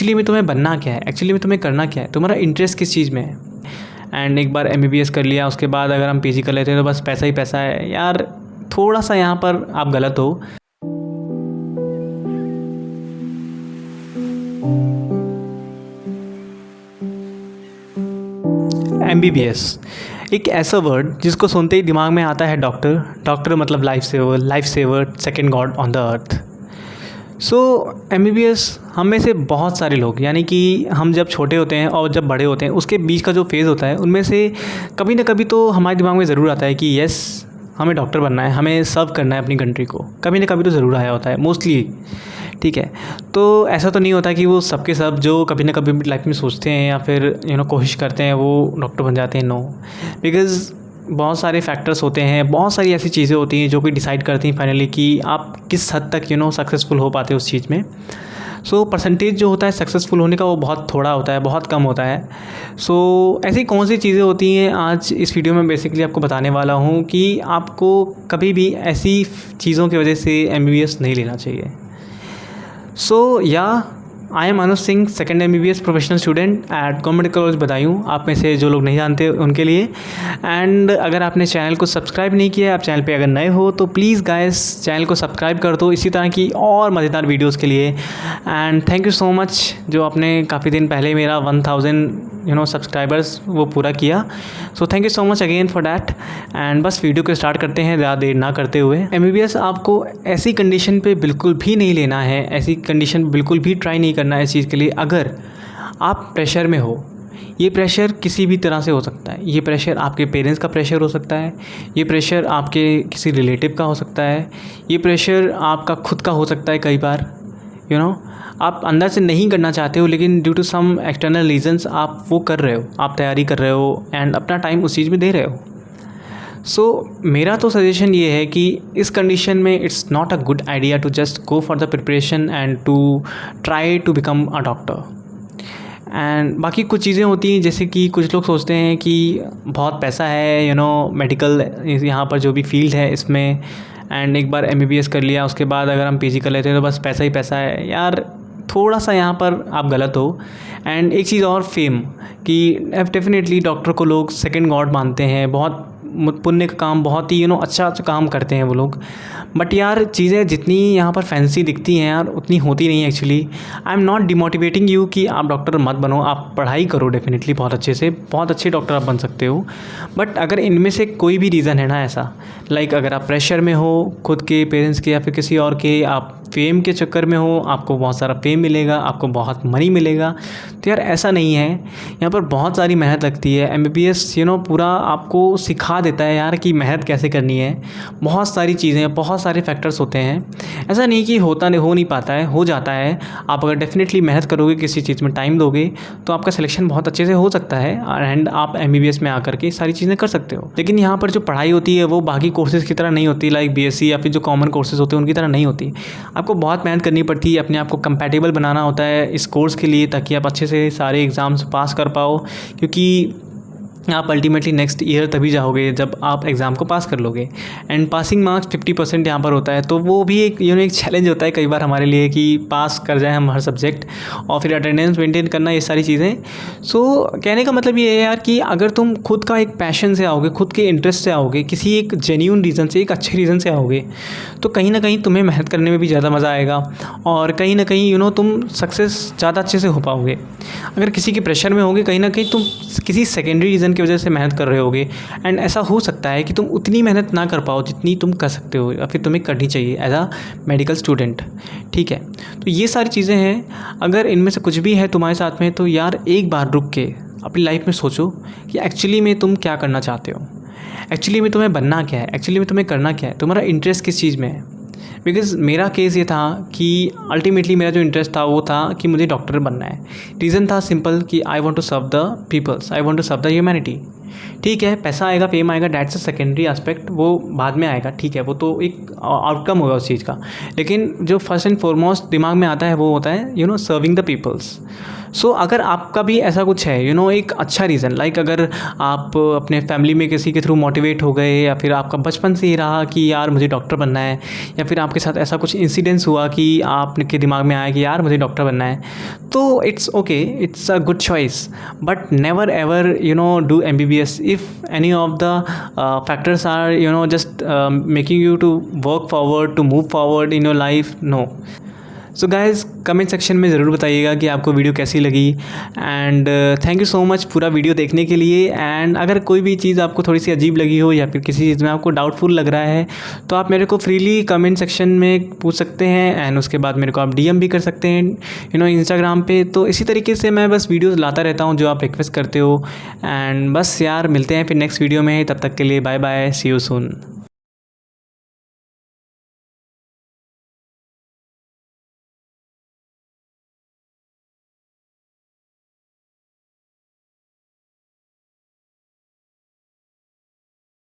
Actually में तुम्हें बनना क्या है, एक्चुअली में तुम्हें करना क्या है, तुम्हारा इंटरेस्ट किस चीज़ में है। एंड एक बार MBBS कर लिया, उसके बाद अगर हम PG कर लेते हैं तो बस पैसा ही पैसा है यार, थोड़ा सा यहाँ पर आप गलत हो। MBBS एक ऐसा वर्ड जिसको सुनते ही दिमाग में आता है डॉक्टर। डॉक्टर मतलब life saver, second god on the earth. So MBBS हम में से बहुत सारे लोग, यानी कि हम जब छोटे होते हैं और जब बड़े होते हैं उसके बीच का जो फेज़ होता है, उनमें से कभी ना कभी तो हमारे दिमाग में ज़रूर आता है कि यस हमें डॉक्टर बनना है, हमें सर्व करना है अपनी कंट्री को। कभी ना कभी तो ज़रूर आया होता है, मोस्टली, ठीक है। तो ऐसा तो नहीं होता कि वो सबके सब जो कभी ना कभी लाइफ में सोचते हैं या फिर कोशिश करते हैं वो डॉक्टर बन जाते हैं। नो, बिकॉज़ बहुत सारे फैक्टर्स होते हैं, बहुत सारी ऐसी चीज़ें होती हैं जो कि डिसाइड करती हैं फाइनली कि आप किस हद तक सक्सेसफुल हो पाते हो उस चीज़ में। सो परसेंटेज जो होता है सक्सेसफुल होने का वो बहुत थोड़ा होता है, बहुत कम होता है। सो ऐसी कौन सी चीज़ें होती हैं आज इस वीडियो में बेसिकली आपको बताने वाला हूँ कि आपको कभी भी ऐसी चीज़ों की वजह से MBBS नहीं लेना चाहिए। So I am Anuj Singh, second MBBS professional student at government college Badaun. आप में से जो लोग नहीं जानते उनके लिए। एंड अगर आपने चैनल को सब्सक्राइब नहीं किया है, आप चैनल पे अगर नए हो तो प्लीज़ गाइस चैनल को सब्सक्राइब कर दो इसी तरह की और मज़ेदार वीडियोस के लिए। And thank you so much जो आपने काफ़ी दिन पहले मेरा 1000 सब्सक्राइबर्स वो पूरा किया। So thank you so much again for that. And बस वीडियो को स्टार्ट करते हैं ज़्यादा देर ना करते हुए। MBBS आपको ऐसी कंडीशन पे बिल्कुल भी नहीं लेना है, ऐसी कंडीशन बिल्कुल भी ट्राई नहीं करना है इस चीज़ के लिए अगर आप प्रेशर में हो। ये प्रेशर किसी भी तरह से हो सकता है। ये प्रेशर आपके पेरेंट्स का प्रेशर हो सकता है, ये प्रेशर आपके किसी रिलेटिव का हो सकता है, ये प्रेशर आपका खुद का हो सकता है। कई बार आप अंदर से नहीं करना चाहते हो लेकिन due to some external reasons आप वो कर रहे हो, आप तैयारी कर रहे हो एंड अपना टाइम उस चीज़ में दे रहे हो। सो मेरा तो सजेशन ये है कि इस कंडीशन में it's not a good idea to just go for the preparation and to try to become a doctor. And बाकी कुछ चीज़ें होती हैं जैसे कि कुछ लोग सोचते हैं कि बहुत पैसा है मेडिकल यहाँ पर जो भी फील्ड है इसमें, एंड एक बार MBBS कर लिया, उसके बाद अगर हम PG कर लेते हैं तो बस पैसा ही पैसा है यार, थोड़ा सा यहाँ पर आप गलत हो। एंड एक चीज़ और, फेम, कि डेफिनेटली डॉक्टर को लोग सेकंड गॉड मानते हैं, बहुत पुण्य का काम, बहुत ही अच्छा काम करते हैं वो लोग। बट यार चीज़ें जितनी यहाँ पर फैंसी दिखती हैं यार उतनी होती नहीं है actually. I am not demotivating you कि आप डॉक्टर मत बनो, आप पढ़ाई करो डेफिनेटली बहुत अच्छे से, बहुत अच्छे डॉक्टर आप बन सकते हो। बट अगर इनमें से कोई भी रीज़न है ना ऐसा, लाइक अगर आप प्रेशर में हो खुद के पेरेंट्स के या फिर किसी और के, आप फेम के चक्कर में हो, आपको बहुत सारा फेम मिलेगा, आपको बहुत मनी मिलेगा, तो यार ऐसा नहीं है। यहाँ पर बहुत सारी मेहनत लगती है। MBBS पूरा आपको सिखा देता है यार कि मेहनत कैसे करनी है। बहुत सारी चीज़ें, बहुत सारे फैक्टर्स होते हैं। ऐसा नहीं कि हो नहीं पाता है, हो जाता है। आप अगर डेफिनेटली मेहनत करोगे, किसी चीज़ में टाइम दोगे तो आपका सिलेक्शन बहुत अच्छे से हो सकता है एंड आप MBBS में आकर के सारी चीज़ें कर सकते हो। लेकिन यहाँ पर जो पढ़ाई होती है वो बाकी कोर्सेज़ की तरह नहीं होती, लाइक BSc या फिर जो कॉमन कोर्सेज़ होते हैं उनकी तरह नहीं होती। आपको बहुत मेहनत करनी पड़ती है, अपने आप को कंपैटिबल बनाना होता है इस कोर्स के लिए ताकि आप अच्छे से सारे एग्ज़ाम्स पास कर पाओ, क्योंकि आप अल्टीमेटली नेक्स्ट ईयर तभी जाओगे जब आप एग्ज़ाम को पास कर लोगे। एंड पासिंग मार्क्स 50% यहाँ पर होता है, तो वो भी एक एक चैलेंज होता है कई बार हमारे लिए कि पास कर जाएं हम हर सब्जेक्ट, और फिर अटेंडेंस मेंटेन करना, ये सारी चीज़ें। सो कहने का मतलब ये है यार कि अगर तुम खुद का एक पैशन से आओगे, खुद के इंटरेस्ट से आओगे, किसी एक जेन्युइन रीज़न से, एक अच्छे रीज़न से आओगे, तो कहीं ना कहीं तुम्हें मेहनत करने में भी ज़्यादा मज़ा आएगा और कहीं ना कहीं तुम सक्सेस ज़्यादा अच्छे से हो पाओगे। अगर किसी के प्रेशर में होगे, कहीं ना कहीं तुम किसी सेकेंडरी रीज़न की वजह से मेहनत कर रहे होगे, एंड ऐसा हो सकता है कि तुम उतनी मेहनत ना कर पाओ जितनी तुम कर सकते हो या फिर तुम्हें करनी चाहिए एज अ मेडिकल स्टूडेंट, ठीक है। तो ये सारी चीज़ें हैं। अगर इनमें से कुछ भी है तुम्हारे साथ में तो यार एक बार रुक के अपनी लाइफ में सोचो कि एक्चुअली में तुम क्या करना चाहते हो, एक्चुअली में तुम्हें बनना क्या है, एक्चुअली में तुम्हें करना क्या है, तुम्हारा इंटरेस्ट किस चीज़ में है। बिकॉज़ मेरा केस ये था कि अल्टीमेटली मेरा जो इंटरेस्ट था वो था कि मुझे डॉक्टर बनना है। रीज़न था सिंपल कि I want to serve the peoples, I want to serve the humanity. ठीक है, पैसा आएगा, फेम आएगा, दैट्स अ सेकेंडरी एस्पेक्ट, वो बाद में आएगा, ठीक है, वो तो एक आउटकम होगा उस चीज़ का। लेकिन जो फर्स्ट एंड फॉरमोस्ट दिमाग में आता है वो होता है सर्विंग द पीपल्स। सो अगर आपका भी ऐसा कुछ है एक अच्छा रीज़न, लाइक अगर आप अपने फैमिली में किसी के थ्रू मोटिवेट हो गए, या फिर आपका बचपन से ही रहा कि यार मुझे डॉक्टर बनना है, या फिर आपका आपके साथ ऐसा कुछ इंसिडेंस हुआ कि आपके दिमाग में आया कि यार मुझे डॉक्टर बनना है, तो it's okay, it's a good choice, but never ever do MBBS if any of the factors are just making you to work forward, to move forward in your life. No. So guys comment section में ज़रूर बताइएगा कि आपको video कैसी लगी, and thank you so much पूरा video देखने के लिए। एंड अगर कोई भी चीज़ आपको थोड़ी सी अजीब लगी हो या फिर किसी चीज़ में आपको डाउटफुल लग रहा है, तो आप मेरे को फ्रीली कमेंट सेक्शन में पूछ सकते हैं, एंड उसके बाद मेरे को आप DM भी कर सकते हैं इंस्टाग्राम पे। तो इसी तरीके से मैं बस वीडियोज़ लाता रहता हूँ जो आप रिक्वेस्ट करते हो। एंड बस यार मिलते हैं फिर नेक्स्ट वीडियो में, तब तक के लिए bye bye, see you soon.